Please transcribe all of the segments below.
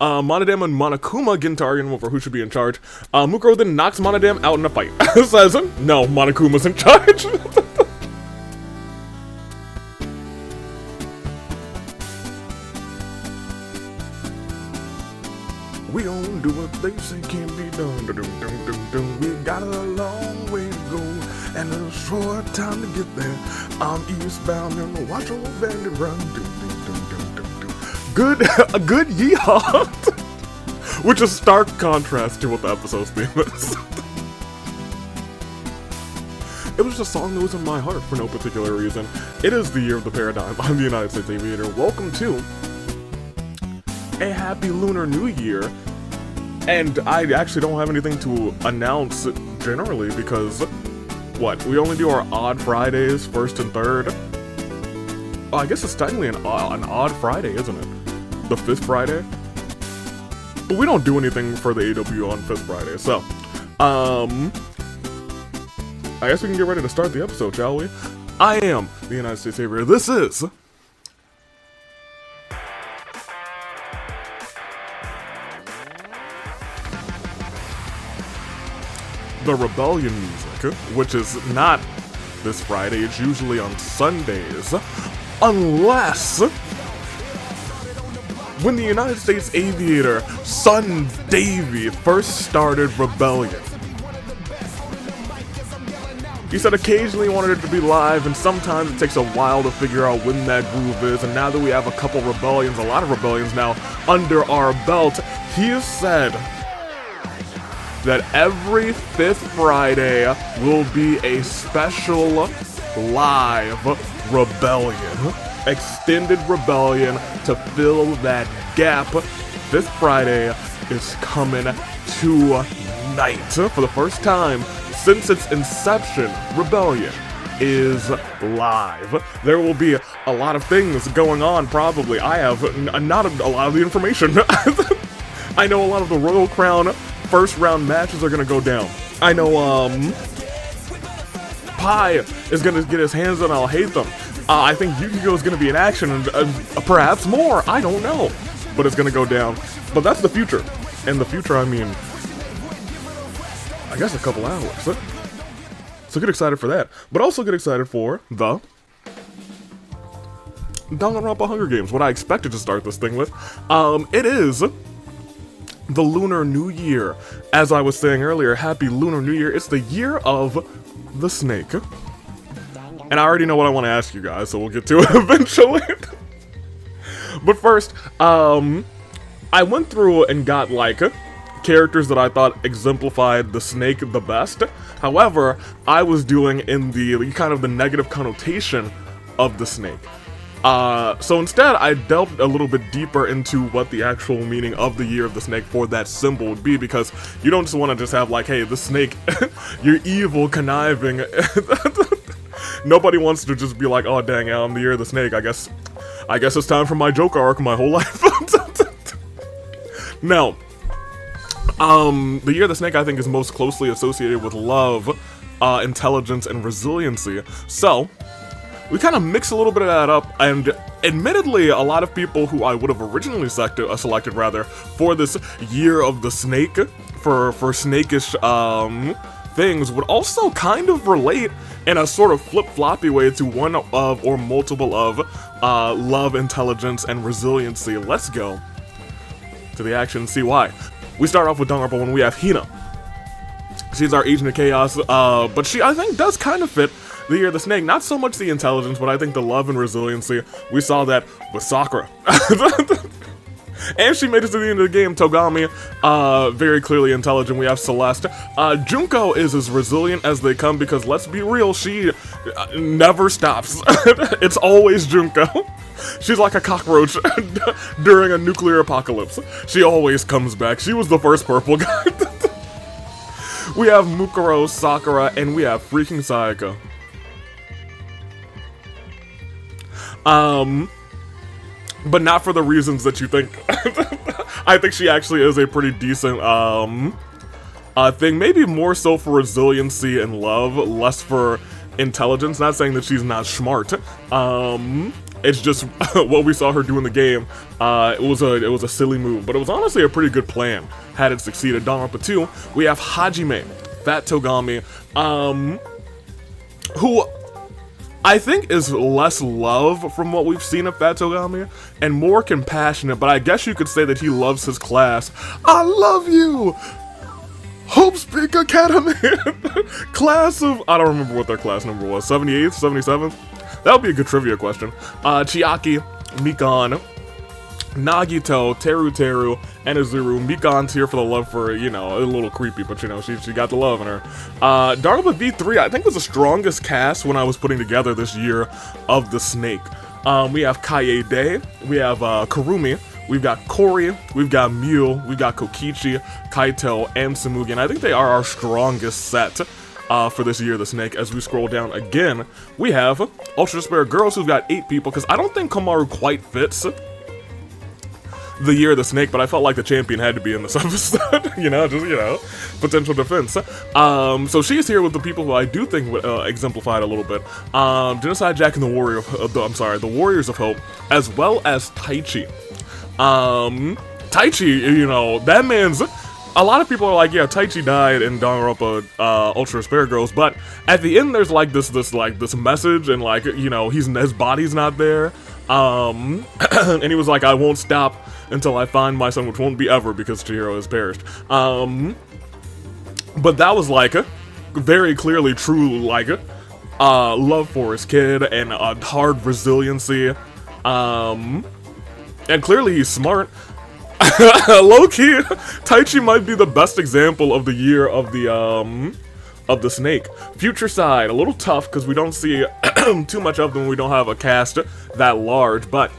Monodam and Monokuma get into arguing over who should be in charge. Mukuro then knocks Monodam out in a fight. Says, no, Monokuma's in charge. We don't do what they say can't be done. We got a long way to go and a short time to get there. I'm eastbound and watch old bandit run. A good yeehaw, which is stark contrast to what the episode's theme is. It was just a song that was in my heart for no particular reason. It is the year of the paradigm. I'm the United States Aviator. Welcome to a happy Lunar New Year. And I actually don't have anything to announce generally because, what, we only do our odd Fridays, first and third. Oh, I guess it's technically an odd Friday, isn't it? The fifth Friday? But we don't do anything for the AW on fifth Friday, so, I guess we can get ready to start the episode, shall we? I am the United States Aviator. This is the Rebellion music, which is not this Friday, it's usually on Sundays, unless when the United States Aviator, Son Davey, first started Rebellion. He said occasionally he wanted it to be live, and sometimes it takes a while to figure out when that groove is, and now that we have a couple rebellions, a lot of rebellions now, under our belt, he has said that every fifth Friday will be a special live rebellion. Extended rebellion to fill that gap. This Friday is coming tonight. For the first time since its inception, Rebellion is live. There will be a lot of things going on, probably. I have not a lot of the information. I know a lot of the Royal Crown first round matches are gonna go down. I know, Pi is gonna get his hands on I'll Hate Them. I think Yukiko is gonna be in action, and perhaps more, I don't know. But it's gonna go down. But that's the future. And the future, I mean, I guess a couple hours. So get excited for that. But also get excited for the Danganronpa Hunger Games, what I expected to start this thing with. It is the Lunar New Year. As I was saying earlier, happy Lunar New Year. It's the year of the snake. And I already know what I want to ask you guys, so we'll get to it eventually. But first, I went through and got, like, characters that I thought exemplified the snake the best. However, I was doing in the kind of the negative connotation of the snake. So instead, I delved a little bit deeper into what the actual meaning of the year of the snake for that symbol would be, because you don't just want to just have like, hey, the snake, you're evil, conniving. Nobody wants to just be like, oh dang, I'm the year of the snake. I guess it's time for my Joker arc my whole life. Now, the year of the snake I think is most closely associated with love, intelligence, and resiliency. So we kind of mix a little bit of that up, and admittedly, a lot of people who I would have originally selected rather for this year of the snake, for snakish things, would also kind of relate in a sort of flip-floppy way to one of or multiple of love, intelligence, and resiliency. Let's go to the action and see why. We start off with Danganronpa when we have Hina. She's our agent of chaos, but she, I think, does kind of fit the year of the snake. Not so much the intelligence, but I think the love and resiliency. We saw that with Sakura. And she made it to the end of the game. Togami, very clearly intelligent. We have Celeste. Junko is as resilient as they come because, let's be real, she never stops. It's always Junko. She's like a cockroach during a nuclear apocalypse. She always comes back. She was the first purple guy. We have Mukuro, Sakura, and we have freaking Sayaka. But not for the reasons that you think. I think she actually is a pretty decent, thing. Maybe more so for resiliency and love, less for intelligence. Not saying that she's not smart. It's just what we saw her do in the game. It was a silly move, but it was honestly a pretty good plan had it succeeded. Danganronpa 2, we have Hajime, Fat Togami, who I think is less love from what we've seen of Fat Togami and more compassionate, but I guess you could say that he loves his class. I love you! Hope's Peak Academy! Class of... I don't remember what their class number was. 78th? 77th? That would be a good trivia question. Chiaki, Mikan, Nagito, Teru, and Izuru. Mikan's here for the love for, you know, a little creepy, but, you know, she got the love in her. Danganronpa V3, I think, was the strongest cast when I was putting together this year of the Snake. We have Kaede, we have Kurumi, we've got Kori, we've got Mew, we've got Kokichi, Kaito, and Tsumugi, and I think they are our strongest set for this year, the Snake. As we scroll down again, we have Ultra Despair Girls, who've got 8 people, because I don't think Komaru quite fits the year of the Snake, but I felt like the champion had to be in this episode, you know, just, you know, potential defense. So she's here with the people who I do think exemplified a little bit. Genocide Jack and the the Warriors of Hope, as well as Taichi. Taichi, you know, that man's... A lot of people are like, yeah, Taichi died in Danganronpa Ultra Despair Girls, but at the end there's like this message, and like, you know, his body's not there. And he was like, I won't stop until I find my son, which won't be ever because Chihiro has perished. But that was like very clearly true, like love for his kid and hard resiliency. And clearly he's smart. Low-key, Taichi might be the best example of the year of the Snake. Future Side, a little tough because we don't see too much of them. We don't have a cast that large, but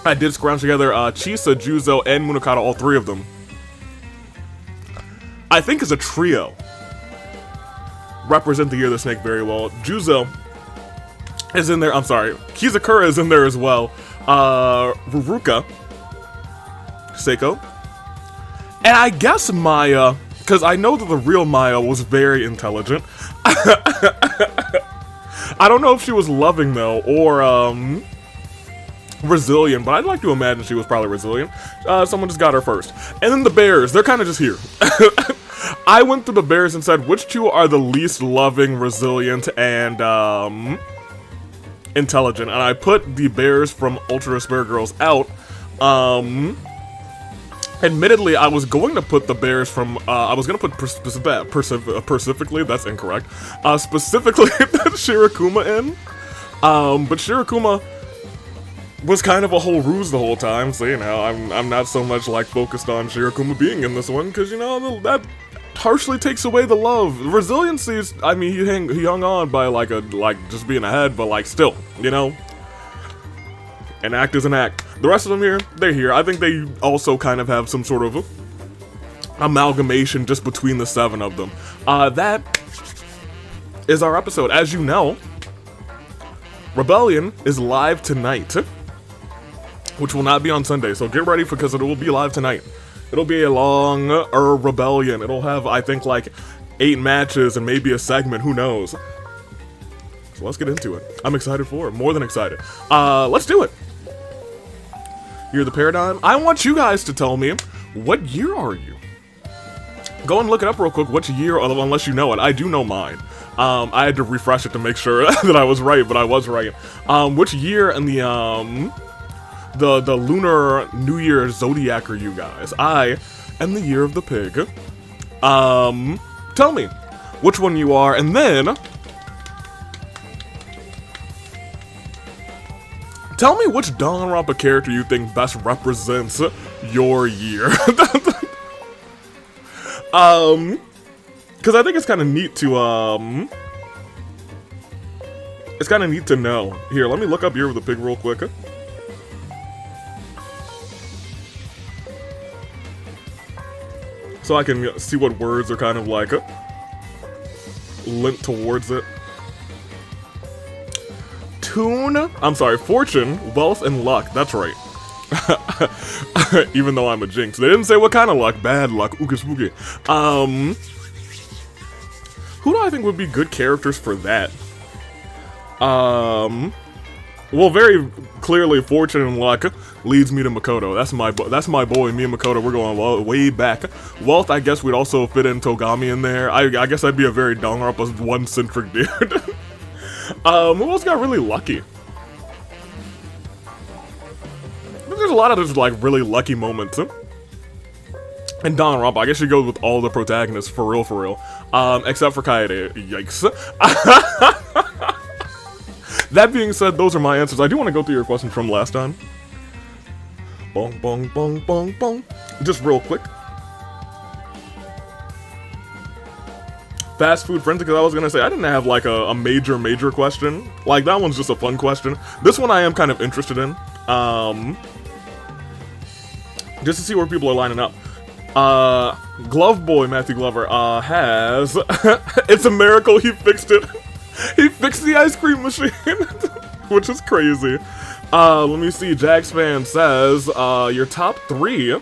I did scrounge together Chisa, Juzo, and Munakata, all 3 of them. I think as a trio, represent the year of the Snake very well. Juzo is in there, I'm sorry, Kizakura is in there as well. Ruruka, Seiko, and I guess Maya, because I know that the real Maya was very intelligent. I don't know if she was loving though, or resilient, but I'd like to imagine she was probably resilient. Someone just got her first. And then the bears, they're kind of just here. I went through the bears and said, which 2 are the least loving, resilient, and intelligent? And I put the bears from Ultra Despair Girls out. Admittedly, I was going to put the bears from, I was going to put specifically, that's incorrect, specifically Shirokuma in, but Shirokuma was kind of a whole ruse the whole time, so, you know, I'm not so much, like, focused on Shirokuma being in this one, because, you know, that harshly takes away the love. Resiliency is, I mean, he hung on by, like, just being ahead, but, like, still, you know? An act is an act. The rest of them here, they're here. I think they also kind of have some sort of amalgamation just between the 7 of them. That is our episode. As you know, Rebellion is live tonight, which will not be on Sunday, so get ready because it will be live tonight. It'll be a long Rebellion. It'll have, I think, like 8 matches and maybe a segment, who knows. So let's get into it. I'm excited for it, more than excited. Let's do it. Year of the Paradigm. I want you guys to tell me, what year are you? Go and look it up real quick, which year, unless you know it. I do know mine. I had to refresh it to make sure that I was right, but I was right. Which year in the Lunar New Year Zodiac are you guys? I am the year of the pig. Tell me which one you are, and then tell me which Danganronpa character you think best represents your year. Because I think it's kind of neat to, it's kind of neat to know. Here, let me look up Year of the Pig real quick. So I can see what words are kind of like lent towards it. Fortune, wealth, and luck. That's right. Even though I'm a jinx. They didn't say what kind of luck. Bad luck. Oogie spooky. Who do I think would be good characters for that? Well, very clearly, fortune and luck leads me to Makoto. That's my boy. Me and Makoto, we're going way back. Wealth, I guess we'd also fit in Togami in there. I guess I'd be a very Danganronpa one-centric dude. Who else got really lucky? There's a lot of just like really lucky moments. And Danganronpa, I guess you go with all the protagonists for real. Except for Kaede. Yikes. That being said, those are my answers. I do want to go through your questions from last time. Bong, bong, bong, bong, bong. Just real quick. Fast food frenzy, because I was going to say, I didn't have like a major question. Like, that one's just a fun question. This one I am kind of interested in. Just to see where people are lining up. Glove Boy Matthew Glover has it's a miracle he fixed it. He fixed the ice cream machine, which is crazy. Let me see. Jax fan says your top 3,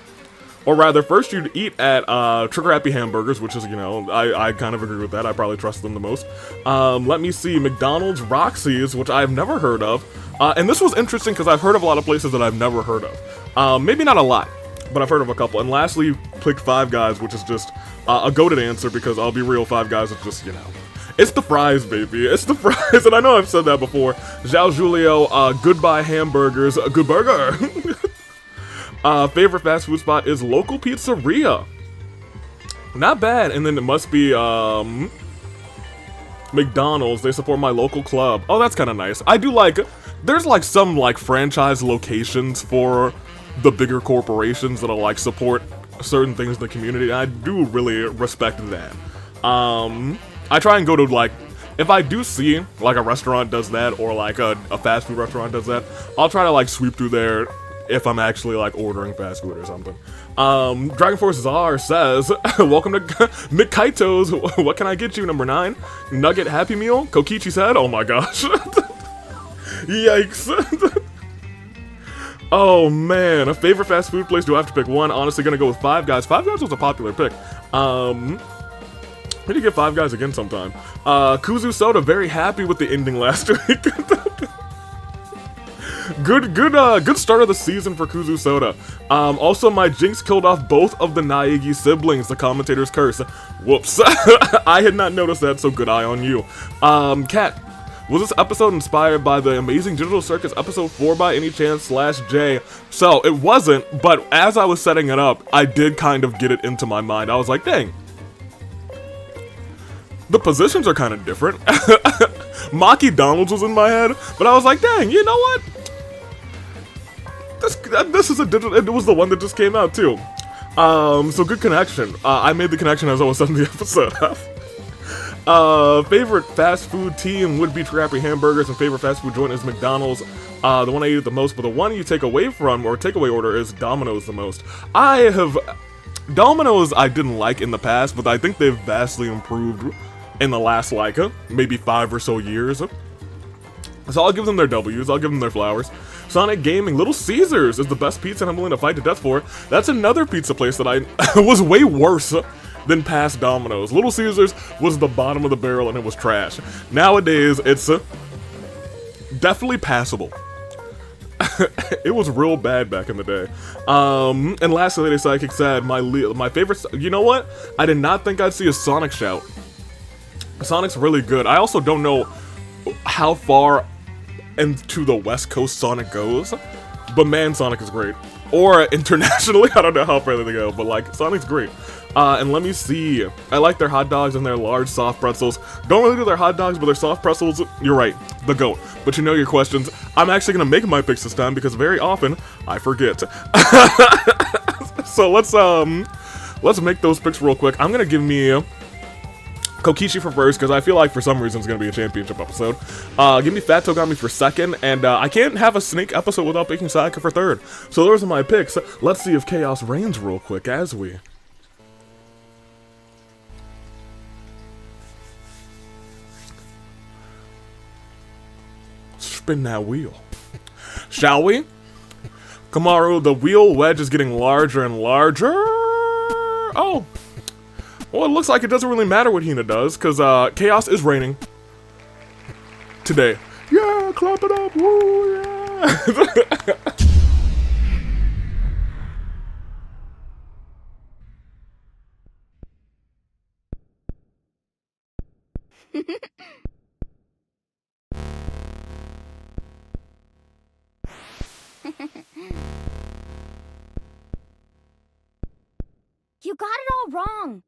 or rather, first you'd eat at Trigger Happy Hamburgers, which is, you know, I kind of agree with that. I probably trust them the most. Let me see. McDonald's, Roxy's, which I've never heard of, and this was interesting because I've heard of a lot of places that I've never heard of. Maybe not a lot, but I've heard of a couple. And lastly, picked Five Guys, which is just a goated answer because I'll be real, Five Guys is just, you know, it's the fries, baby. It's the fries, and I know I've said that before. Zhao Julio, Goodbye Hamburgers, good burger. Favorite fast food spot is local pizzeria. Not bad. And then it must be McDonald's. They support my local club. Oh, that's kind of nice. I do like, there's like some like franchise locations for the bigger corporations that'll like support certain things in the community. I do really respect that. I try and go to like, if I do see like a restaurant does that or like a fast food restaurant does that, I'll try to like sweep through there if I'm actually like ordering fast food or something. Dragon Force Czar says, welcome to McKaito's. What can I get you? Number 9, Nugget Happy Meal. Kokichi said, oh my gosh. Yikes. Oh man, a favorite fast food place? Do I have to pick one? Honestly, gonna go with Five Guys. Five Guys was a popular pick. We need to get Five Guys again sometime. Kuzu Soda, very happy with the ending last week. Good start of the season for Kuzu Soda. Also, my Jinx killed off both of the Naegi siblings, the commentator's curse. Whoops. I had not noticed that, so good eye on you. Kat, was this episode inspired by the Amazing Digital Circus episode 4 by any chance /J? So, it wasn't, but as I was setting it up, I did kind of get it into my mind. I was like, dang. The positions are kind of different. Maki Donalds was in my head, but I was like, dang, you know what? This is a digital, it was the one that just came out too. So good connection. I made the connection as I was setting the episode up. Favorite fast food team would be Trappy Hamburgers, and favorite fast food joint is McDonald's. The one I eat the most, but the one you take away from, or takeaway order, is Domino's the most. Domino's I didn't like in the past, but I think they've vastly improved in the last, like, maybe 5 or so years. So I'll give them their W's, I'll give them their flowers. Sonic Gaming, Little Caesars is the best pizza and I'm willing to fight to death for. That's another pizza place that I was way worse than past Domino's. Little Caesars was the bottom of the barrel and it was trash. Nowadays, it's definitely passable. It was real bad back in the day. And lastly, Lady Psychic said, my favorite, you know what? I did not think I'd see a Sonic shout. Sonic's really good. I also don't know how far into the West Coast Sonic goes, but man, Sonic is great. Or internationally, I don't know how far they go, but like, Sonic's great. And let me see, I like their hot dogs and their large soft pretzels. Don't really do their hot dogs, but their soft pretzels, you're right, the GOAT. But you know your questions. I'm actually gonna make my picks this time because very often, I forget. So let's make those picks real quick. I'm gonna give me Kokichi for first, because I feel like for some reason it's going to be a championship episode. Give me Fat Togami for second, and I can't have a Snake episode without picking Sayaka for third. So those are my picks. Let's see if Chaos reigns real quick as we spin that wheel. Shall we? Kamaru, the wheel wedge is getting larger and larger. Oh. Well, it looks like it doesn't really matter what Hina does, because Chaos is reigning today. Yeah, clap it up, woo, yeah. You got it all wrong.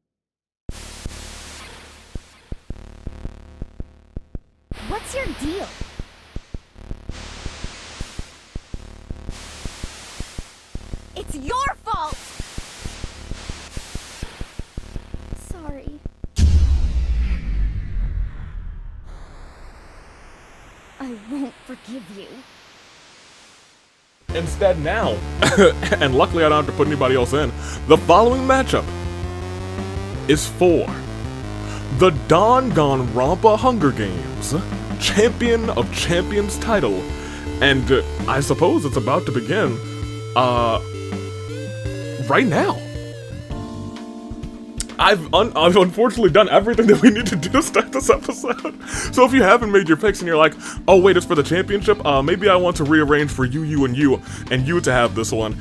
What's your deal? It's your fault! Sorry. I won't forgive you. Instead now, and luckily I don't have to put anybody else in, the following matchup is for the Danganronpa Hunger Games Champion of Champions title. And I suppose it's about to begin, right now. I've unfortunately done everything that we need to do to start this episode. So if you haven't made your picks and you're like, oh wait, it's for the championship, maybe I want to rearrange for you and you to have this one.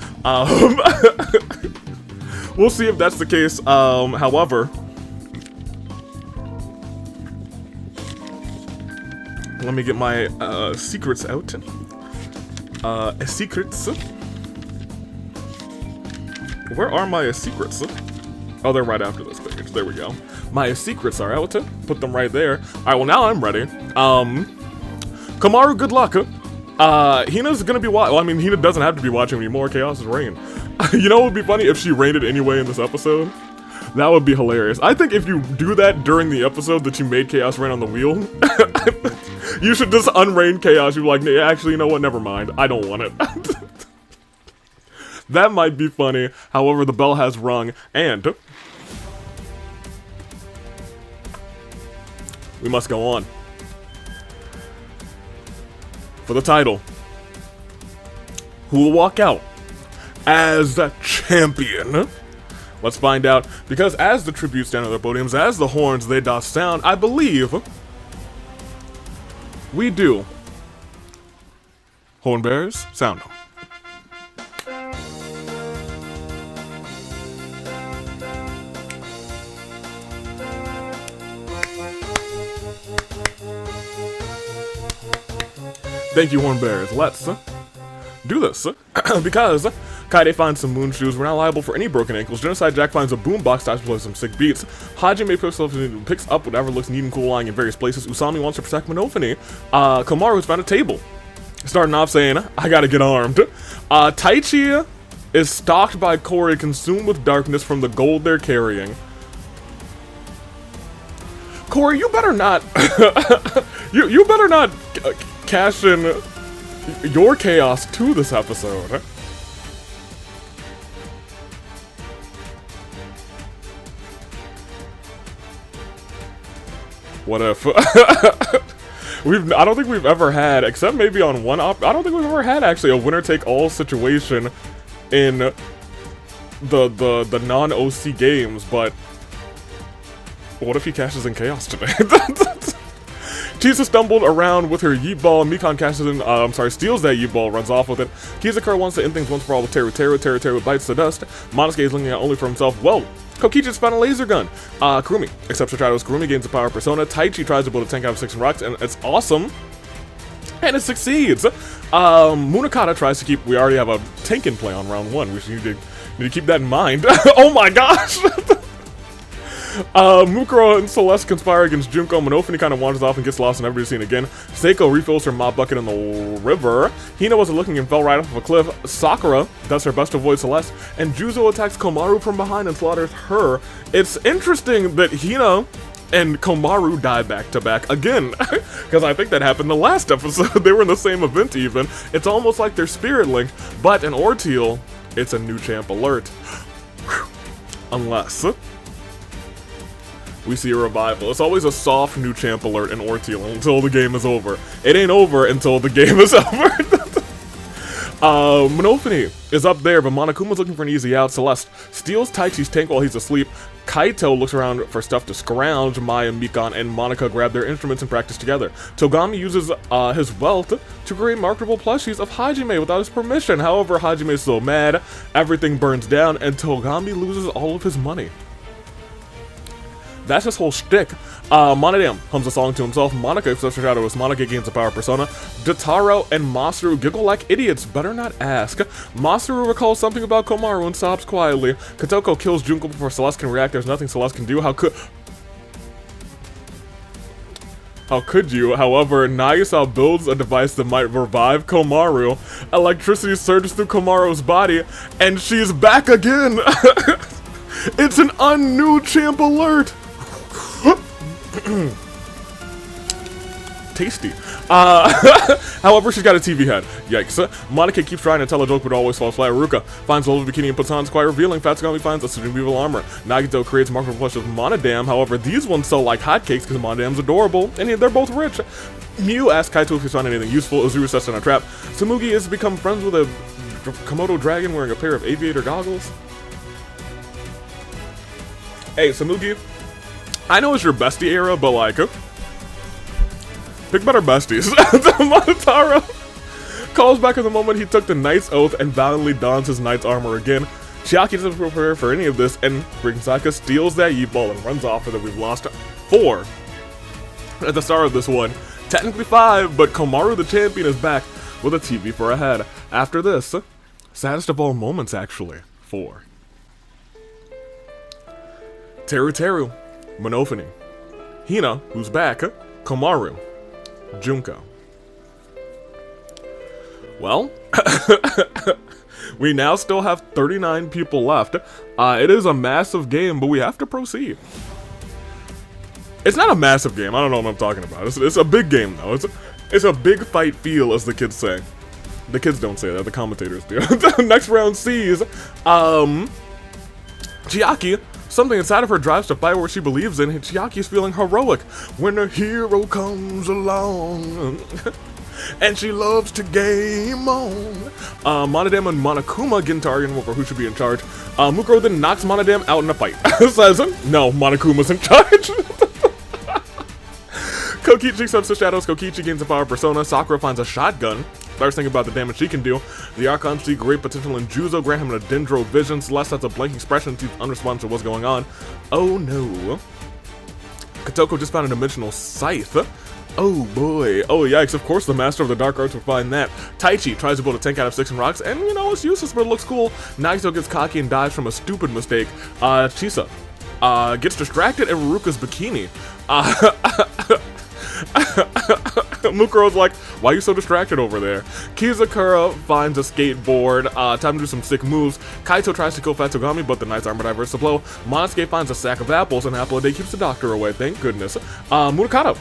We'll see if that's the case. However, let me get my secrets out. Secrets. Where are my secrets? Oh, they're right after this page. There we go. My secrets are out. Put them right there. Alright, well now I'm ready. Komaru, good luck. Hina's gonna be well, I mean, Hina doesn't have to be watching anymore. Chaos is reign. You know what would be funny? If she reigned it anyway in this episode? That would be hilarious. I think if you do that during the episode that you made Chaos reign on the wheel, you should just unreign Chaos. You're like, nah, actually, you know what? Never mind. I don't want it. That might be funny. However, the bell has rung, and we must go on. For the title, who will walk out as the champion? Let's find out, because as the tributes stand on their podiums, as the horns they doth sound, I believe we do. Horn bearers, sound them. Thank you, horn bearers. Let's do this. Because Kaede finds some moon shoes. We're not liable for any broken ankles. Genocide Jack finds a boombox to play some sick beats. Hajime picks up whatever looks neat and cool lying in various places. Usami wants to protect Monofini. Komaru's found a table. Starting off saying, I gotta get armed. Taichi is stalked by Corey, consumed with darkness from the gold they're carrying. Corey, you better not... you better not cash in your chaos to this episode. What if? I don't think we've ever had, except maybe on one I don't think we've ever had actually a winner-take-all situation in the non-OC games, but what if he cashes in chaos today? Chisa stumbled around with her yeet ball. Mikan cashes in, steals that yeet ball, runs off with it. Kizakura wants to end things once for all with Teru bites the dust. Monosuke is looking out only for himself. Whoa! Kokichi just found a laser gun. Kurumi accepts her Shadows. Kurumi gains the power of Persona. Taichi tries to build a tank out of 6 rocks, and it's awesome. And it succeeds. Munakata tries to keep, we already have a tank in play on round 1. We should need to keep that in mind. Oh my gosh! Mukuro and Celeste conspire against Junko. Monofini kind of wanders off and gets lost and never seen again. Seiko refills her mop bucket in the river. Hina wasn't looking and fell right off of a cliff. Sakura does her best to avoid Celeste. And Juzo attacks Komaru from behind and slaughters her. It's interesting that Hina and Komaru die back to back again. Because I think that happened the last episode. They were in the same event even. It's almost like they're spirit linked. But in Orteal, it's a new champ alert. Unless we see a revival. It's always a soft new champ alert in Orteal until the game is over. It ain't over until the game is over. Monofini is up there, but Monokuma's looking for an easy out. Celeste steals Taichi's tank while he's asleep. Kaito looks around for stuff to scrounge. Maya, Mikan, and Monica grab their instruments and practice together. Togami uses his wealth to create marketable plushies of Hajime without his permission. However, Hajime is so mad, everything burns down, and Togami loses all of his money. That's his whole shtick. Monodam hums a song to himself. Monica accepts her shadow as Monica gains a power persona. Jotaro and Masaru giggle like idiots, better not ask. Masaru recalls something about Komaru and sobs quietly. Kotoko kills Junko before Celeste can react. There's nothing Celeste can do. How could you? However, Nagisa builds a device that might revive Komaru. Electricity surges through Komaru's body, and she's back again! It's an un-new champ alert! Tasty. However, she's got a TV head. Yikes. Monica keeps trying to tell a joke but always falls flat. Ruka finds Lola's bikini and puts on. It's quite revealing. Fatsugami finds a suit of evil armor. Nagito creates marketable plush with Monodam. However, these ones sell like hotcakes because Monodam's adorable and they're both rich. Mew asks Kaito if he's found anything useful. Uzuru sets in a trap. Tsumugi has become friends with a Komodo dragon wearing a pair of aviator goggles. Hey, Tsumugi, I know it's your bestie era, but like, pick better besties. Monotaro calls back at the moment he took the Knight's Oath and valiantly dons his Knight's armor again. Chiaki doesn't prepare for any of this, and Ringsaka steals that Yeet-Ball and runs off so that we've lost 4 at the start of this one. Technically 5, but Komaru the champion is back with a TV for a head. After this, saddest of all moments actually, 4. Teru Teru, Monofini, Hina, who's back, Komaru, Junko. Well, we now still have 39 people left. It is a massive game, but we have to proceed. It's not a massive game, I don't know what I'm talking about. It's a big game though. It's a big fight feel, as the kids say. The kids don't say that, the commentators do. The next round sees, Chiaki. Something inside of her drives to fight where she believes in, and Chiaki's feeling heroic when a hero comes along. And she loves to game on. Monodam and Monokuma get into argument over who should be in charge. Mukuro then knocks Monodam out in a fight. Says, no, Monokuma's in charge. Kokichi accepts the shadows. Kokichi gains a power persona. Sakura finds a shotgun. Starts thinking about the damage she can do. The Archons see great potential in Juzo, grant him a Dendro vision. Celeste has a blank expression and seems unresponsive to what's going on. Oh no. Kotoko just found a dimensional scythe. Oh boy. Oh yikes, of course the master of the dark arts would find that. Taichi tries to build a tank out of sticks and rocks, and you know, it's useless, but it looks cool. Nagito gets cocky and dies from a stupid mistake. Chisa gets distracted in Ruka's bikini. Mukuro's like, why are you so distracted over there? Kizakura finds a skateboard. Time to do some sick moves. Kaito tries to kill Fatsugami, but the Knight's armor diverts the blow. Monosuke finds a sack of apples. An apple a day keeps the doctor away, thank goodness. Munakata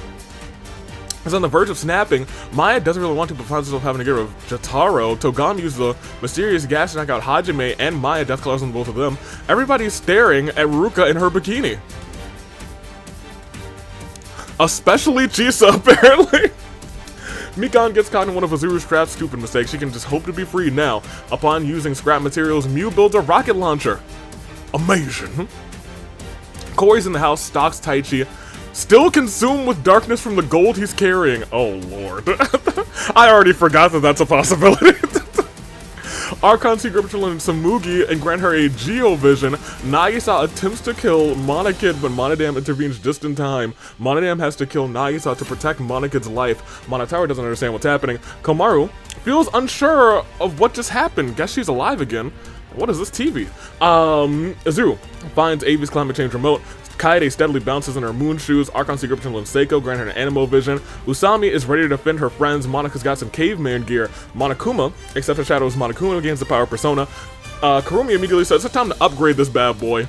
is on the verge of snapping. Maya doesn't really want to, but finds herself having to get rid of Jotaro. Togami uses the mysterious gas to knock out Hajime and Maya. Death claws on both of them. Everybody's staring at Ruka in her bikini. Especially Chisa, apparently. Mikan gets caught in one of Azuru's traps. Stupid mistake. She can just hope to be free now. Upon using scrap materials, Mew builds a rocket launcher. Amazing. Kori's in the house, stalks Taichi. Still consumed with darkness from the gold he's carrying. Oh lord. I already forgot that that's a possibility. Archon see Gripperchil and Tsumugi and grant her a Geo-Vision. Nagisa attempts to kill Monokid, but Monodam intervenes just in time. Monodam has to kill Nagisa to protect Monokid's life. Monotaro doesn't understand what's happening. Komaru feels unsure of what just happened. Guess she's alive again. What is this TV? Azuru finds Avi's climate change remote. Kaede steadily bounces in her moon shoes. Archon see Gripperchil and Seiko grant her an Animo Vision. Usami is ready to defend her friends. Monika's got some caveman gear. Monokuma, except her shadow is Monokuma, gains the power persona. Kurumi immediately says it's time to upgrade this bad boy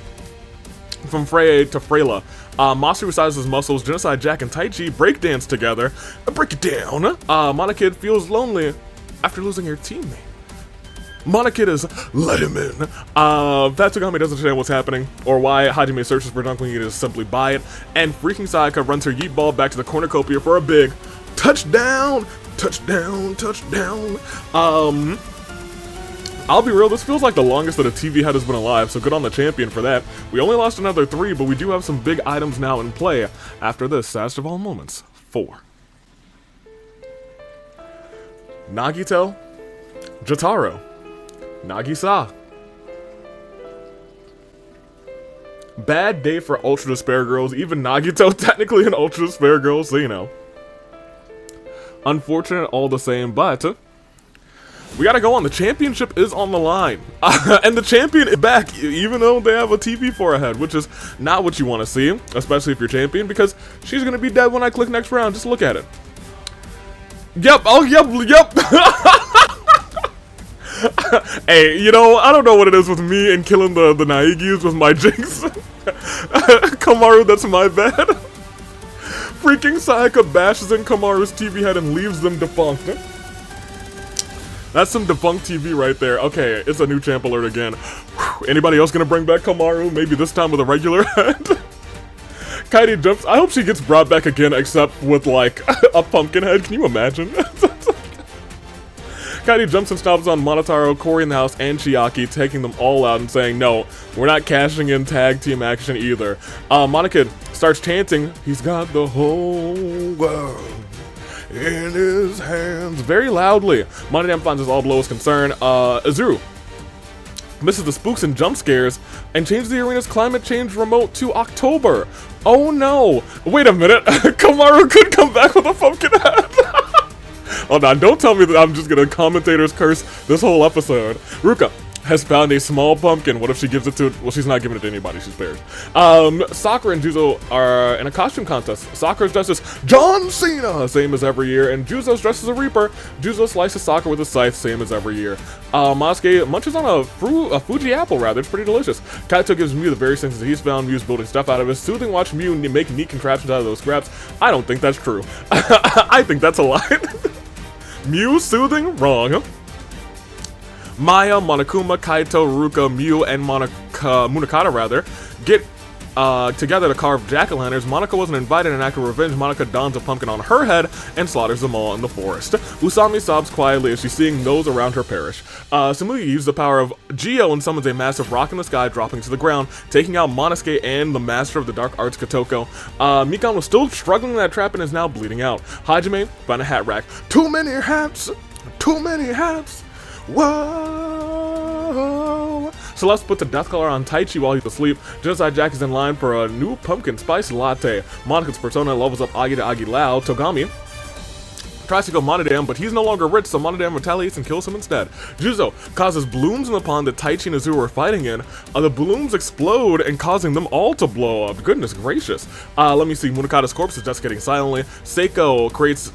from Frey to Freyla. Masaru sizes his muscles. Genocide Jack and Taichi breakdance together. Break it down. Monokid feels lonely after losing her teammate. Monokid is let him in. Fatsugami doesn't understand what's happening or why Hajime searches for Dunk when he can just simply buy it. And freaking Sayaka runs her yeet ball back to the cornucopia for a big touchdown, touchdown, touchdown. I'll be real, this feels like the longest that a TV head has been alive, so good on the champion for that. We only lost another 3, but we do have some big items now in play after this saddest of all moments. 4. Nagito, Jotaro, Nagisa. Bad day for Ultra Despair girls, even Nagito technically an Ultra Despair girl, so you know. Unfortunate all the same, but we gotta go on. The championship is on the line. And the champion is back, even though they have a TV for a head, which is not what you want to see, especially if you're champion, because she's gonna be dead when I click next round. Just look at it. Yep, oh, yep. Hey, you know, I don't know what it is with me and killing the Naegis with my Jinx. Komaru, that's my bad. Freaking Sayaka bashes in Komaru's TV head and leaves them defunct. That's some defunct TV right there. Okay, it's a new champ alert again. Whew. Anybody else gonna bring back Komaru? Maybe this time with a regular head? Kairi jumps. I hope she gets brought back again, except with, like, a pumpkin head. Can you imagine? Kairi jumps and stomps on Monotaro, Cory in the house, and Chiaki, taking them all out and saying, no, we're not cashing in tag team action either. Monica starts chanting, he's got the whole world in his hands, very loudly. Monodam finds this all below his concern. Azuru misses the spooks and jump scares and changes the arena's climate change remote to October. Oh no! Wait a minute, Komaru could come back with a pumpkin head. Hold on, don't tell me that I'm just gonna commentator's curse this whole episode. Ruka has found a small pumpkin. What if she gives it to, well, she's not giving it to anybody, she's spared. Sakura and Juzo are in a costume contest. Sakura's dressed as John Cena, same as every year, and Juzo's dressed as a Reaper. Juzo slices Sakura with a scythe, same as every year. Masuke munches on a Fuji apple, rather. It's pretty delicious. Kaito gives Mew the various things that he's found. Mew's building stuff out of his soothing. Watch Mew make neat contraptions out of those scraps. I don't think that's true. I think that's a lie. Mew soothing? Wrong. Maya, Monokuma, Kaito, Ruka, Mew, and Munakata rather get together to carve jack-o'-lanterns. Monica wasn't invited in act of revenge. Monica dons a pumpkin on her head and slaughters them all in the forest. Usami sobs quietly as she's seeing those around her perish. Samuya uses the power of Geo and summons a massive rock in the sky, dropping to the ground, taking out Monosuke and the master of the dark arts, Kotoko. Mikan was still struggling in that trap and is now bleeding out. Hajime found a hat rack. Too many hats! Too many hats! Whoa! Celeste puts a death collar on Taichi while he's asleep. Genocide Jack is in line for a new pumpkin spice latte. Monika's persona levels up Agi to Agi Lao. Togami tries to go Monodam, but he's no longer rich, so Monodam retaliates and kills him instead. Juzo causes blooms in the pond that Taichi and Azure are fighting in. The blooms explode and causing them all to blow up. Goodness gracious. Let me see. Munakata's corpse is just getting silently. Seiko creates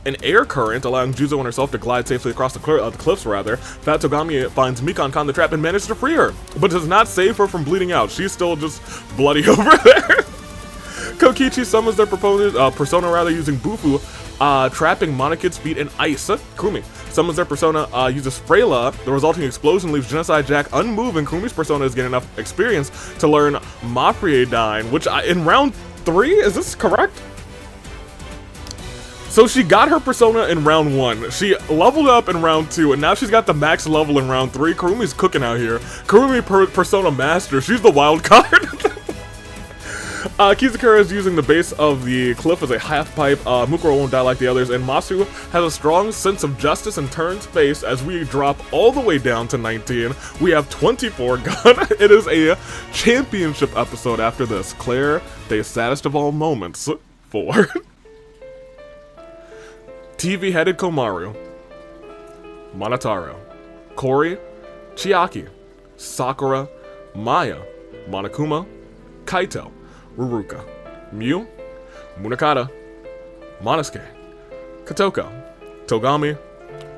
an air current, allowing Juzo and herself to glide safely across the cliffs, rather. Fat Togami finds Mikan caught in the trap and manages to free her, but does not save her from bleeding out. She's still just bloody over there. Kokichi summons their persona using Bufu, trapping Monokid's feet in ice. Kumi summons their persona, uses Freyla. The resulting explosion leaves Genocide Jack unmoving. Kumi's persona is getting enough experience to learn Mafriadine, which in round 3, is this correct? So she got her persona in round 1, she leveled up in round 2, and now she's got the max level in round 3. Kurumi's cooking out here. Kurumi persona master, she's the wild card. Kizukura is using the base of the cliff as a half pipe. Mukuro won't die like the others, and Masu has a strong sense of justice and turns face as we drop all the way down to 19. We have 24 gone. It is a championship episode after this. Claire, the saddest of all moments. 4. TV-headed Komaru, Monotaro, Cory, Chiaki, Sakura, Maya, Monokuma, Kaito, Ruruka, Mew, Munakata, Monosuke, Kotoko, Togami,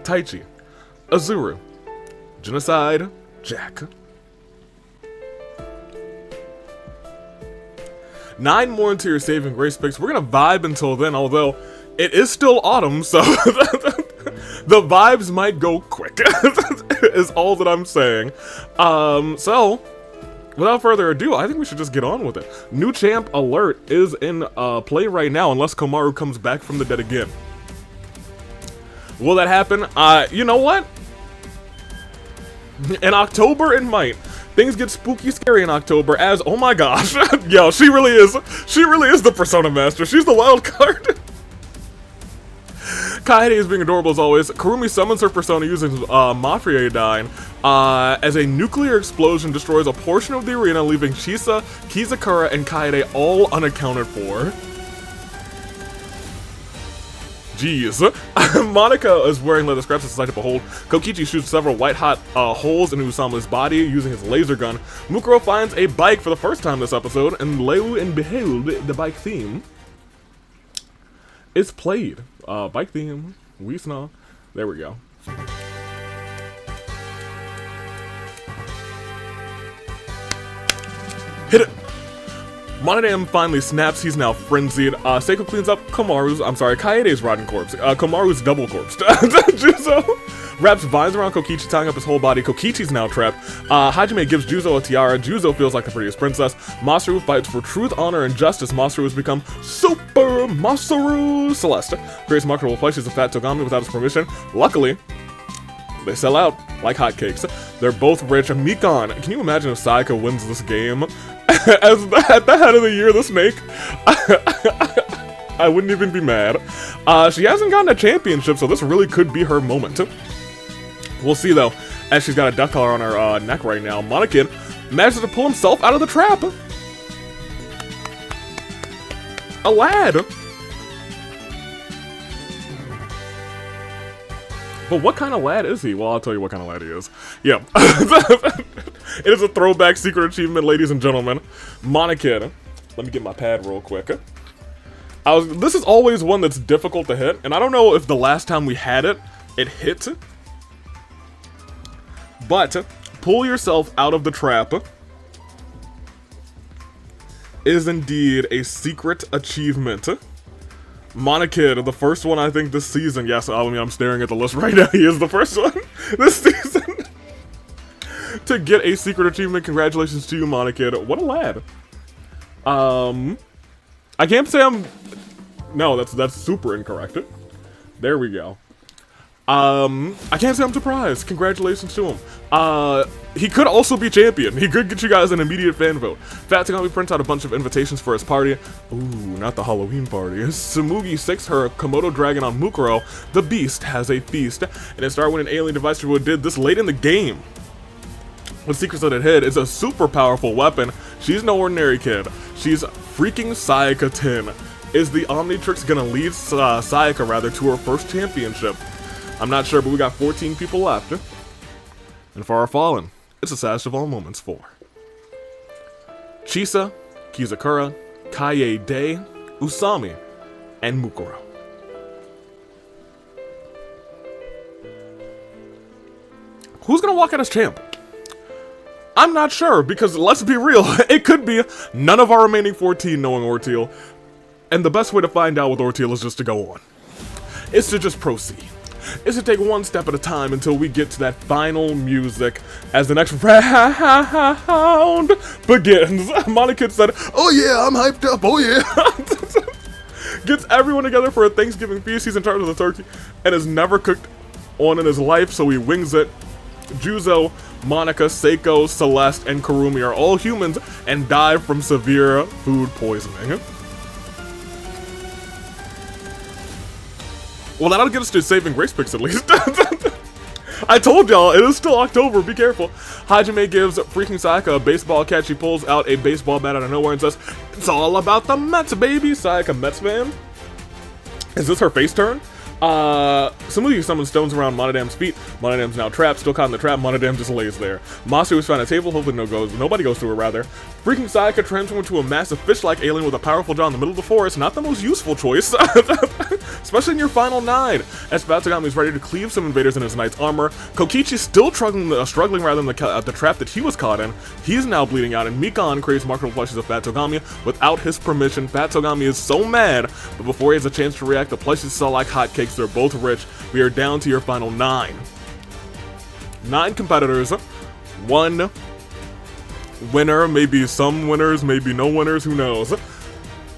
Taichi, Azuru, Genocide, Jack. 9 more into your saving grace picks. We're gonna vibe until then, although it is still autumn, so the vibes might go quick, is all that I'm saying. So, without further ado, I think we should just get on with it. New champ alert is in play right now, unless Komaru comes back from the dead again. Will that happen? You know what? In October in might. Things get spooky scary in October as, oh my gosh, yo, she really is the Persona Master. She's the wild card. Kaede is being adorable as always. Kurumi summons her persona using Mafia Dyne as a nuclear explosion destroys a portion of the arena, leaving Chisa, Kizakura, and Kaede all unaccounted for. Jeez. Monica is wearing leather scraps as a sight to behold. Kokichi shoots several white-hot holes in Usama's body using his laser gun. Mukuro finds a bike for the first time this episode, and lo and behold, the bike theme is played. Bike theme, Wisna. There we go. Hit it! Monodam finally snaps, he's now frenzied. Seiko cleans up Kaede's rotten corpse. Komaru's double corpse. Juzo wraps vines around Kokichi, tying up his whole body. Kokichi's now trapped. Hajime gives Juzo a tiara. Juzo feels like the prettiest princess. Masaru fights for truth, honor, and justice. Masaru has become Super Masaru Celeste. Creates marketable plushies of Fat Togami without his permission. Luckily, they sell out like hotcakes. They're both rich. Mikan, can you imagine if Sayaka wins this game? As at the head of the year, the snake. I wouldn't even be mad. She hasn't gotten a championship, so this really could be her moment. We'll see though, as she's got a duck collar on her neck right now. Monokid manages to pull himself out of the trap. A lad. But what kind of lad is he? Well, I'll tell you what kind of lad he is. Yeah. It is a throwback secret achievement, ladies and gentlemen. Monokid. Let me get my pad real quick. This is always one that's difficult to hit, and I don't know if the last time we had it, it hit. But, pull yourself out of the trap is indeed a secret achievement. Monokid, the first one I think this season. Yes, I mean, I'm staring at the list right now. He is the first one this season to get a secret achievement. Congratulations to you, Monokid. What a lad. I can't say I'm... No, that's super incorrect. There we go. I can't say I'm surprised. Congratulations to him. He could also be champion. He could get you guys an immediate fan vote. Fat Togami prints out a bunch of invitations for his party. Ooh, not the Halloween party. Tsumugi sticks her Komodo dragon on Mukuro. The beast has a feast. And it started when an alien device did this late in the game. The secrets that it hid is a super powerful weapon. She's no ordinary kid. She's freaking Sayaka 10. Is the Omnitrix gonna lead Sayaka to her first championship? I'm not sure, but we got 14 people left. And for our fallen, it's the saddest of all moments for Chisa, Kizakura, Kaede, Usami, and Mukuro. Who's gonna walk out as champ? I'm not sure, because let's be real, it could be none of our remaining 14 knowing Orteal. And the best way to find out with Orteal is just to go on. It's to just proceed. Is to take one step at a time until we get to that final music as the next round begins. Monokid said, oh yeah, I'm hyped up, oh yeah. Gets everyone together for a Thanksgiving feast. He's in charge of the turkey and has never cooked on in his life, so he wings it. Juzo, Monica, Seiko, Celeste, and Kurumi are all humans and die from severe food poisoning. Well, that'll get us to saving grace picks at least. I told y'all, it is still October, be careful. Hajime gives freaking Sayaka a baseball catch. She pulls out a baseball bat out of nowhere and says, it's all about the Mets, baby. Sayaka, Mets fan? Is this her face turn? Tsumugi summons stones around Monodam's feet. Monodam's now trapped, still caught in the trap. Monodam just lays there. Masaru has found a table, hopefully nobody goes through it rather. Freaking Sayaka transforms into a massive fish-like alien with a powerful jaw in the middle of the forest. Not the most useful choice. Especially in your final 9. As Fat Togami is ready to cleave some invaders in his knight's armor. Kokichi's still struggling rather than the trap that he was caught in. He's now bleeding out, and Mikan creates marketable plushies of Fat Togami without his permission. Fat Togami is so mad, but before he has a chance to react, the plushies sell like hotcakes. They're both rich. We are down to your final 9. 9 competitors, 1 winner, maybe some winners, maybe no winners, who knows.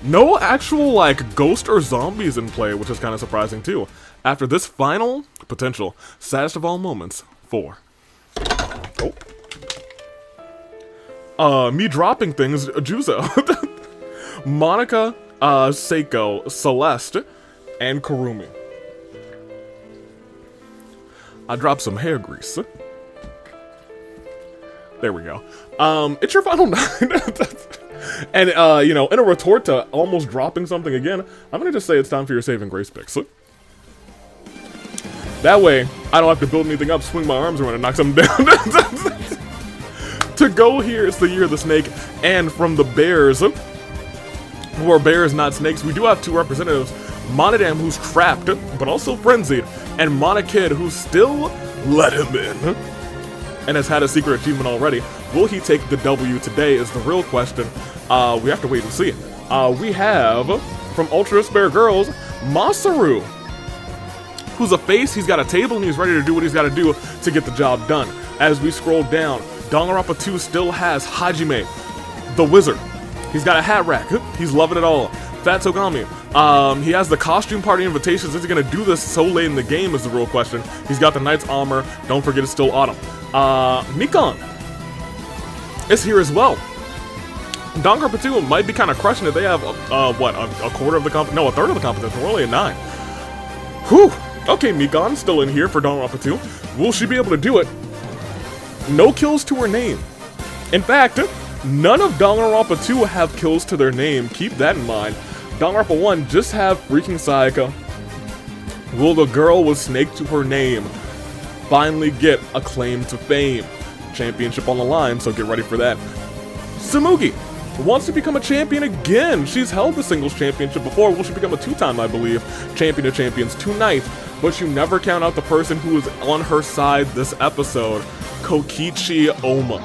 No actual, like, ghost or zombies in play, which is kind of surprising, too. After this final potential saddest of all moments, 4. me dropping things, Juzo. Monica, Seiko, Celeste, and Kurumi. I dropped some hair grease. There we go. It's your final 9. And, you know, in a retort to almost dropping something again, I'm gonna just say it's time for your saving grace picks. That way, I don't have to build anything up, swing my arms around, and knock something down. To go here, it's the year of the snake, and from the bears, who are bears, not snakes, we do have 2 representatives. Monodam, who's trapped, but also frenzied, and Monokid, who still let him in, and has had a secret achievement already. Will he take the W today is the real question. We have to wait and see. We have, from Ultra Spare Girls, Masaru, who's a face, he's got a table, and he's ready to do what he's got to do to get the job done. As we scroll down, Danganronpa 2 still has Hajime, the wizard. He's got a hat rack, he's loving it all. Fat Togami, he has the costume party invitations. Is he gonna do this so late in the game is the real question. He's got the knight's armor, don't forget it's still autumn. Mikon is here as well. Danganronpa 2 might be kind of crushing it. They have, what, a quarter of the no, a third of the competition. We're only at 9. Whew. Okay, Mikon's still in here for Danganronpa 2. Will she be able to do it? No kills to her name. In fact, none of Danganronpa 2 have kills to their name. Keep that in mind. Danganronpa 1 just have freaking Sayaka. Will the girl with snake to her name finally get a claim to fame? Championship on the line, so get ready for that. Tsumugi wants to become a champion again. She's held the singles championship before. Will she become a 2-time, I believe, champion of champions tonight? But you never count out the person who is on her side this episode, Kokichi Oma.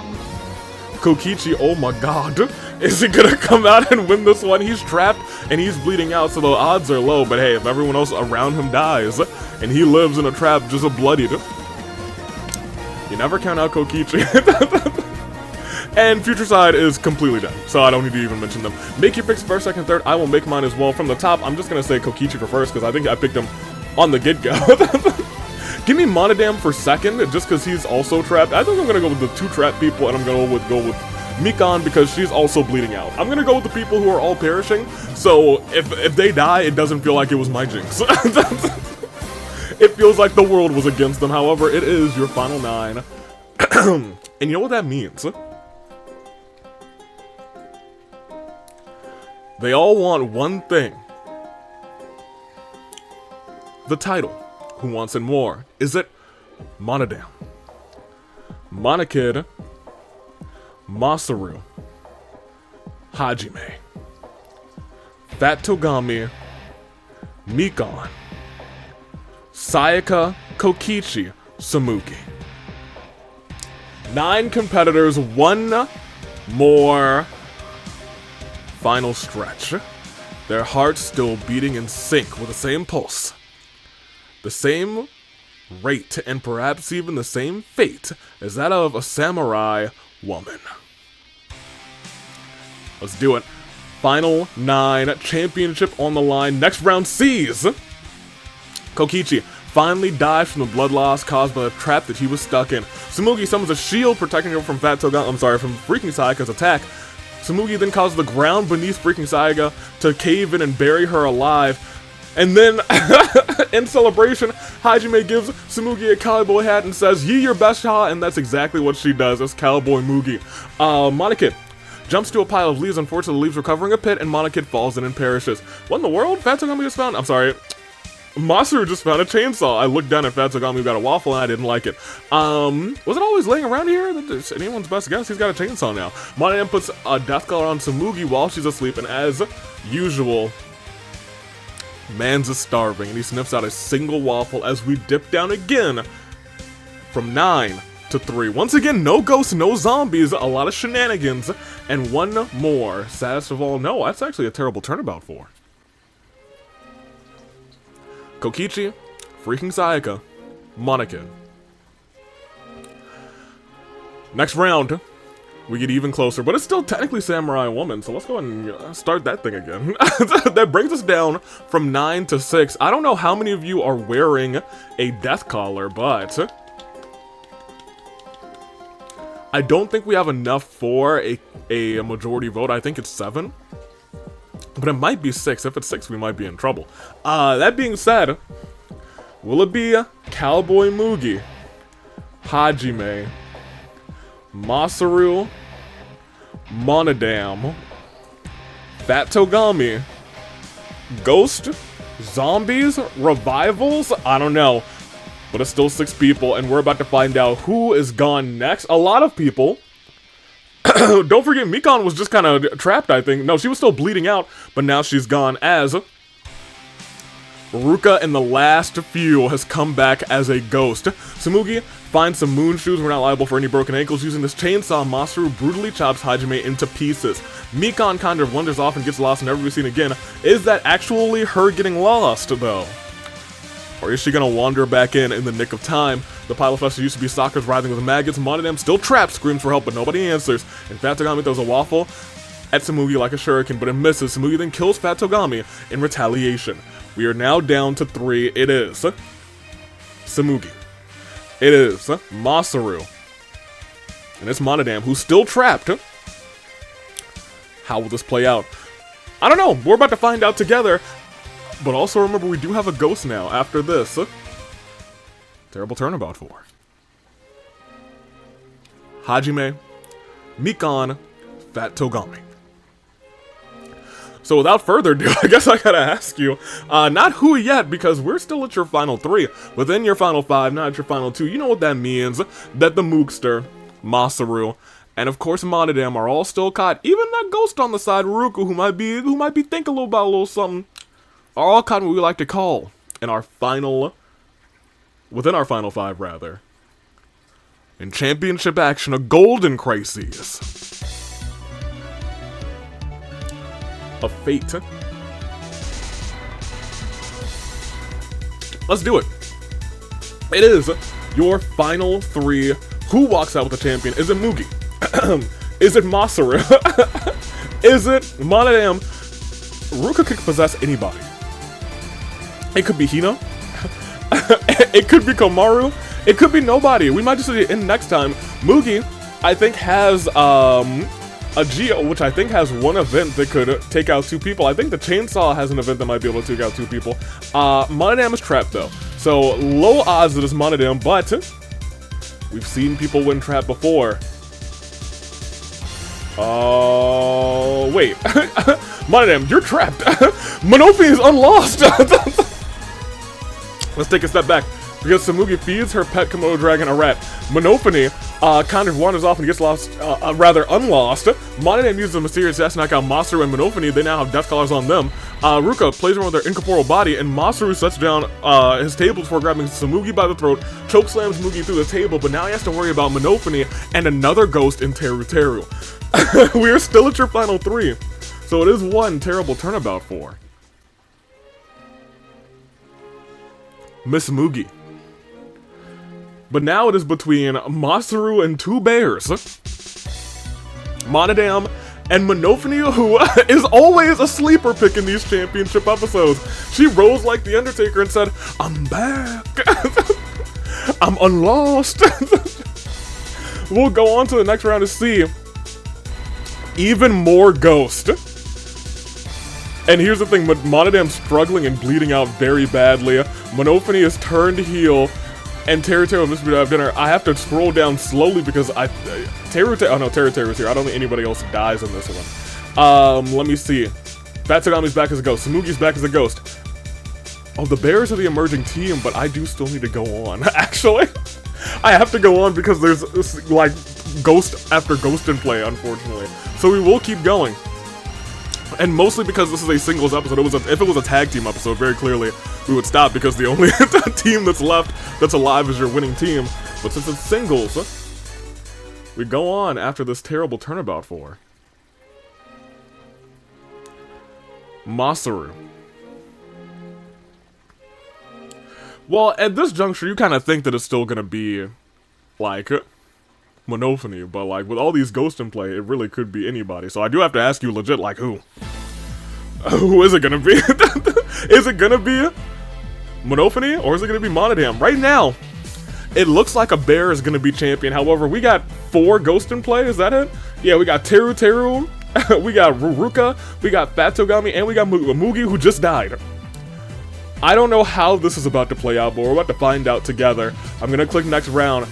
Kokichi, oh my god, is he gonna come out and win this one? He's trapped and he's bleeding out, so the odds are low, but hey, if everyone else around him dies and he lives in a trap just bloodied, you never count out Kokichi. And Future Side is completely dead, so I don't need to even mention them. Make your picks first, second, third. I will make mine as well. From the top, I'm just gonna say Kokichi for first, because I think I picked him on the get-go. Give me Monodam for second, just because he's also trapped. I think I'm gonna go with the 2 trapped people, and I'm gonna go with Mikon, because she's also bleeding out. I'm gonna go with the people who are all perishing, so if they die, it doesn't feel like it was my jinx. It feels like the world was against them. However, it is your final 9. And you know what that means? They all want one thing. The title. Who wants it more? Is it Monodam, Monokid, Masaru, Hajime, Fat Togami, Mikon, Sayaka, Kokichi, Tsumugi. 9 competitors, 1 more final stretch. Their hearts still beating in sync with the same pulse, the same rate, and perhaps even the same fate as that of a samurai woman. Let's do it. Final 9, championship on the line. Next round sees Kokichi finally dies from the blood loss caused by the trap that he was stuck in. Tsumugi summons a shield protecting him from from freaking Sayaka's attack. Tsumugi then causes the ground beneath freaking Sayaka to cave in and bury her alive. And then, in celebration, Hajime gives Tsumugi a cowboy hat and says, "Ye your best shot," and that's exactly what she does as Cowboy Mugi. Monokid jumps to a pile of leaves. Unfortunately, the leaves are covering a pit, and Monokid falls in and perishes. What in the world? Fat Togami just found? I'm sorry. Masaru just found a chainsaw. I looked down at Fat Togami, who got a waffle, and I didn't like it. Was it always laying around here? That's anyone's best guess. He's got a chainsaw now. Monodam puts a death collar on Tsumugi while she's asleep, and as usual, Mans is starving, and he sniffs out a single waffle as we dip down again from 9 to 3. Once again, no ghosts, no zombies, a lot of shenanigans, and 1 more. Saddest of all, no, that's actually a terrible turnabout for Kokichi, freaking Sayaka, Monokid. Next round, we get even closer, but it's still technically Samurai Woman, so let's go ahead and start that thing again. That brings us down from 9 to 6. I don't know how many of you are wearing a death collar, but I don't think we have enough for a majority vote. I think it's 7. But it might be 6. If it's 6, we might be in trouble. That being said, will it be Cowboy Mugi, Hajime, Masaru, Monodam, Fat Togami, Ghost, Zombies, Revivals? I don't know. But it's still 6 people, and we're about to find out who is gone next. A lot of people. Don't forget, Mikon was just kind of trapped, I think. No, she was still bleeding out, but now she's gone as Ruka in the last few has come back as a ghost. Tsumugi finds some moon shoes. We're not liable for any broken ankles. Using this chainsaw, Masaru brutally chops Hajime into pieces. Mikon kind of wanders off and gets lost and never be seen again. Is that actually her getting lost, though? Or is she gonna wander back in the nick of time? The pilot fester used to be Sakura's writhing with maggots. Monodam still trapped, screams for help, but nobody answers. And Fat Togami throws a waffle at Tsumugi like a shuriken, but it misses. Tsumugi then kills Fat Togami in retaliation. We are now down to 3. It is Tsumugi. It is Masaru. And it's Monodam, who's still trapped. How will this play out? I don't know. We're about to find out together. But also remember, we do have a ghost now after this. Terrible turnabout for Hajime, Mikon, Fat Togami. So without further ado, I guess I gotta ask you, not who yet, because we're still at your final 3. Within your final 5, not at your final 2. You know what that means. That the Mookster, Masaru, and of course Monodam are all still caught. Even that ghost on the side, Ruku, who might be thinking about a little something, are all caught in what we like to call within our final 5 rather. In championship action, a golden crisis. A fate. Let's do it. It is your final 3. Who walks out with the champion? Is it Mugi? Is it Masaru? Is it Monodam? Ruka could possess anybody. It could be Hino. It could be Komaru. It could be nobody. We might just see it in next time. Mugi, I think, has a Geo, which I think has one event that could take out 2 people. I think the Chainsaw has an event that might be able to take out 2 people. Monodam is trapped, though. So, low odds that it's Monodam, but we've seen people win trap before. Oh, wait. Monodam, you're trapped. Minofi is unlost. Let's take a step back. Because Tsumugi feeds her pet Komodo dragon a rat. Monophony kind of wanders off and gets lost, rather unlost. Monodam uses a mysterious gas to knock out Masaru and Monophony. They now have death collars on them. Ruka plays around with their incorporeal body, and Masaru sets down his table before grabbing Tsumugi by the throat, chokeslams Mugi through the table, but now he has to worry about Monophony and another ghost in Teru Teru. We are still at your final 3, so it is one terrible turnabout for Miss Mugi. But now it is between Masaru and 2 bears. Monodam and Monophony, who is always a sleeper pick in these championship episodes. She rose like the Undertaker and said, "I'm back. I'm unlost." We'll go on to the next round to see even more ghost. And here's the thing, Monodam's struggling and bleeding out very badly. Monophony is turned heel. And Teru Teru must be out of dinner. I have to scroll down slowly because Teru Teru's here. I don't think anybody else dies in this one. Let me see. Fat Togami's back as a ghost. Tsumugi's back as a ghost. Oh, the bears are the emerging team, but I do still need to go on. Actually, I have to go on because there's like ghost after ghost in play, unfortunately. So we will keep going. And mostly because this is a singles episode. If it was a tag team episode, very clearly we would stop because the only team that's left that's alive is your winning team. But since it's singles, we go on after this terrible turnabout for Masaru. Well, at this juncture, you kind of think that it's still gonna be like Monophony, but like with all these ghosts in play, it really could be anybody. So I do have to ask you legit, like who? Who is it gonna be? Is it gonna be Monophony or is it gonna be Monodam? Right now, It looks like a bear is going to be champion. However, we got 4 ghosts in play. Is that it? Yeah, we got Teru, we got Ruruka, we got Fatogami, and we got Mugi, who just died. I don't know how this is about to play out, but we're about to find out together. I'm going to click next round.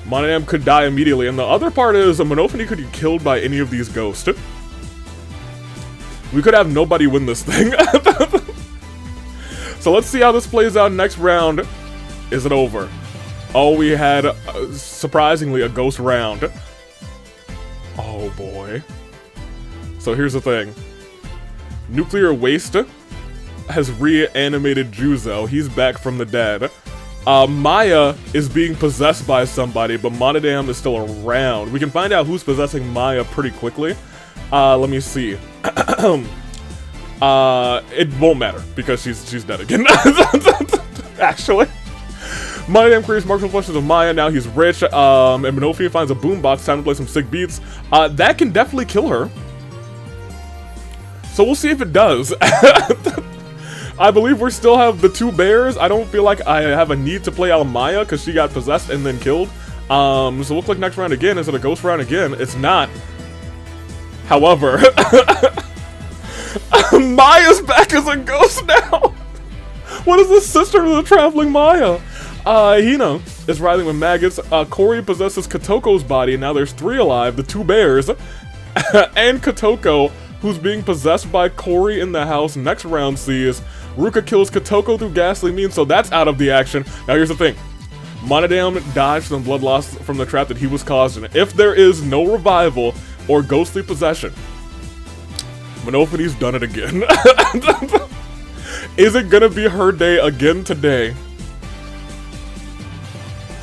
Monodam could die immediately, and the other part is Monophony could be killed by any of these ghosts. We could have nobody win this thing. So let's see how this plays out next round. Is it over? Oh, we had, surprisingly, a ghost round. Oh boy. So here's the thing. Nuclear Waste has reanimated Juzo. He's back from the dead. Maya is being possessed by somebody, but Monodam is still around. We can find out who's possessing Maya pretty quickly. Let me see. It won't matter because she's dead again. Actually. Monodam creates marketable flushes of Maya, now he's rich, and Monophony finds a boombox, time to play some sick beats. That can definitely kill her. So we'll see if it does. I believe we still have the 2 bears. I don't feel like I have a need to play out Maya because she got possessed and then killed. So we'll click next round again. Is it a ghost round again? It's not. However, Maya's back as a ghost now. What is the sister of the traveling Maya? Hina is writhing with maggots. Cory possesses Kotoko's body, and now there's 3 alive, the 2 bears, and Kotoko, who's being possessed by Cory in the house. Next round sees Ruka kills Kotoko through ghastly means, so that's out of the action. Now here's the thing. Monodam dodged from blood loss from the trap that he was causing. If there is no revival or ghostly possession, Monophony's done it again. Is it gonna be her day again today?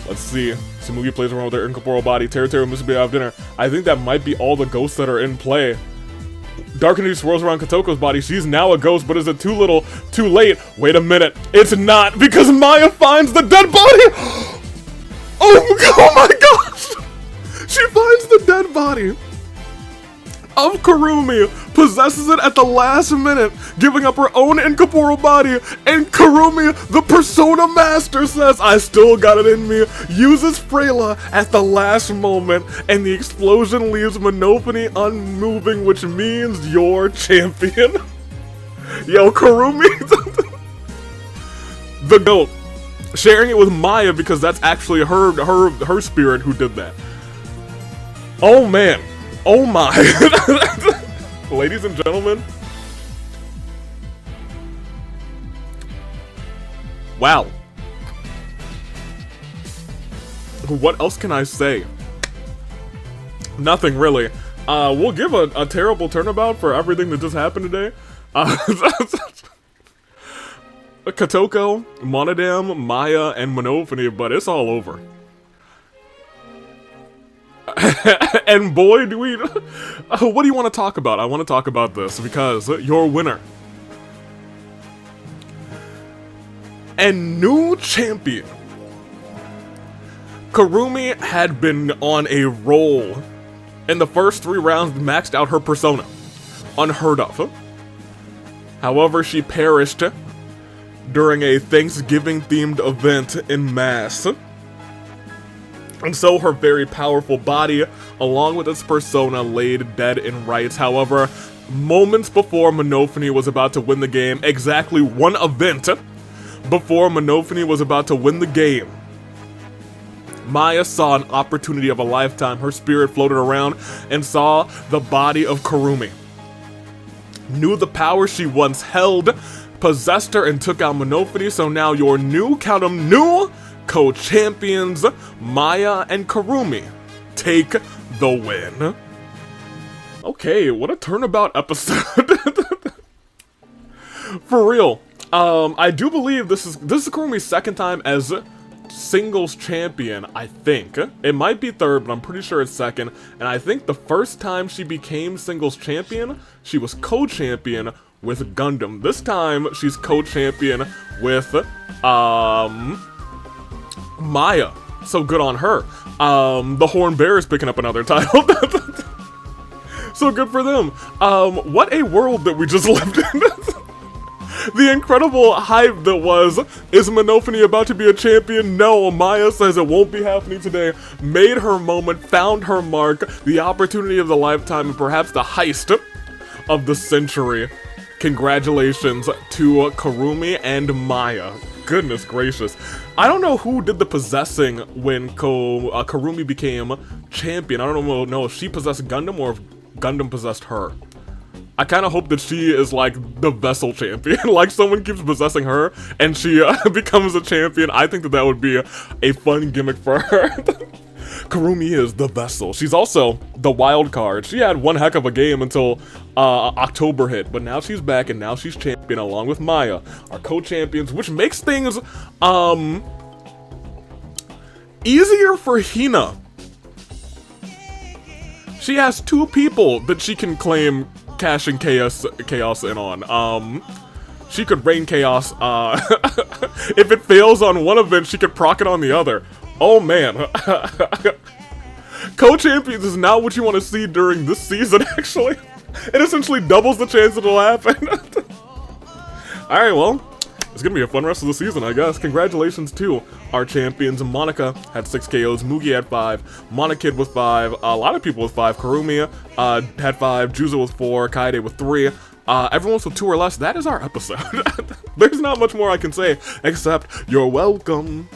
Let's see. Tsumugi plays around with her incorporeal body. Teru must be out of dinner. I think that might be all the ghosts that are in play. Dark energy swirls around Kotoko's body. She's now a ghost, but is it too little, too late? Wait a minute. It's not, because Maya finds the dead body! Oh my gosh! She finds the dead body of Kurumi, possesses it at the last minute, giving up her own incorporeal body, and Kurumi, the Persona Master, says, I still got it in me, uses Freyla at the last moment, and the explosion leaves Monophony unmoving, which means you're champion. Yo, Kurumi, the GOAT, sharing it with Maya because that's actually her spirit who did that. Oh man. Oh my. Ladies and gentlemen. Wow. What else can I say? Nothing really. We'll give a terrible turnabout for everything that just happened today. Kotoko, Monodam, Maya, and Monophony, but it's all over. And boy, do we... what do you want to talk about? I want to talk about this because your winner and new champion, Kurumi, had been on a roll. In the first 3 rounds, maxed out her persona. Unheard of. However, she perished during a Thanksgiving-themed event in mass. And so her very powerful body, along with its persona, laid dead in rights. However, moments before Monophony was about to win the game, exactly 1 event before Monophony was about to win the game, Maya saw an opportunity of a lifetime. Her spirit floated around and saw the body of Kurumi. Knew the power she once held, possessed her, and took out Monophony. So now your new, count 'em, new co-champions, Maya and Kurumi, take the win. Okay, what a turnabout episode. For real. I do believe this is Kurumi's 2nd time as singles champion, I think. It might be 3rd, but I'm pretty sure it's 2nd. And I think the first time she became singles champion, she was co-champion with Gundam. This time, she's co-champion with, Maya. So good on her. The Horn Bear is picking up another title. So good for them. What a world that we just lived in. The incredible hype that was, is Monophony about to be a champion? No, Maya says it won't be happening today. Made her moment, found her mark, the opportunity of the lifetime, and perhaps the heist of the century. Congratulations to Kurumi and Maya. Goodness gracious. I don't know who did the possessing when Kurumi became champion. I don't know if she possessed Gundam or if Gundam possessed her. I kind of hope that she is like the vessel champion, like someone keeps possessing her and she becomes a champion. I think that that would be a fun gimmick for her. Kurumi is the vessel. She's also the wild card. She had one heck of a game until October hit, but now she's back and now she's champion along with Maya, our co-champions, which makes things easier for Hina. She has 2 people that she can claim cashing chaos in on. She could rain chaos. If it fails on one event, she could proc it on the other. Oh man. Co-champions is not what you want to see during this season, actually. It essentially doubles the chance it'll happen. Alright, well, it's gonna be a fun rest of the season, I guess. Congratulations to our champions. Monica had 6 KOs, Mugi had 5, Monokid with 5, a lot of people with 5, Kurumi had 5, Juzo with 4, Kaede with 3, everyone else with 2 or less. That is our episode. There's not much more I can say, except you're welcome.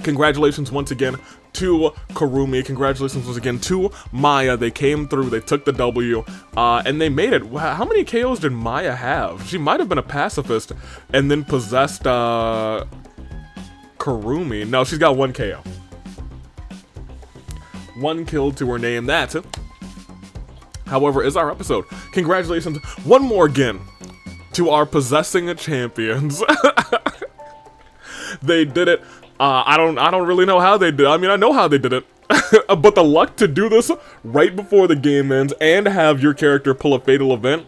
Congratulations once again to Kurumi. Congratulations once again to Maya. They came through, they took the W, and they made it. How many KOs did Maya have? She might have been a pacifist and then possessed Kurumi. No, she's got 1 KO. 1 kill to her name. That, however, is our episode. Congratulations one more again to our possessing champions. They did it. I don't really know how they did it. I mean, I know how they did it. But the luck to do this right before the game ends and have your character pull a fatal event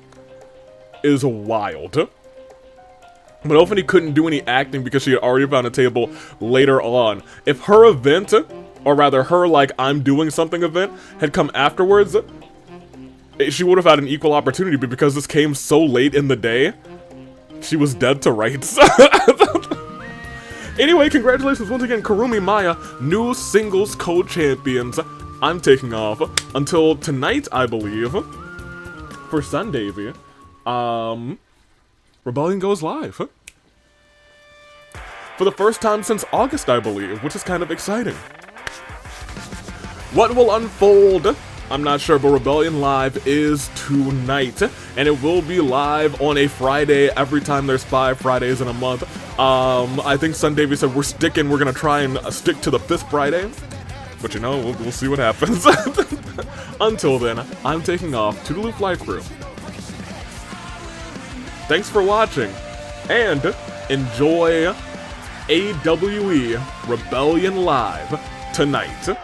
is wild. Monophony couldn't do any acting because she had already found a table later on. If her event, or rather her like I'm doing something event, had come afterwards, she would have had an equal opportunity, but because this came so late in the day, she was dead to rights. Anyway, congratulations once again, Kurumi, Maya, new singles co-champions. I'm taking off until tonight, I believe, for Sunday. Rebellion goes live. For the first time since August, I believe, which is kind of exciting. What will unfold? I'm not sure, but Rebellion Live is tonight, and it will be live on a Friday every time there's 5 Fridays in a month. I think Sundavy said we're gonna try and stick to the 5th Friday, but you know, we'll see what happens. Until then, I'm taking off. Toodaloo Flight Crew. Thanks for watching, and enjoy AWE Rebellion Live tonight.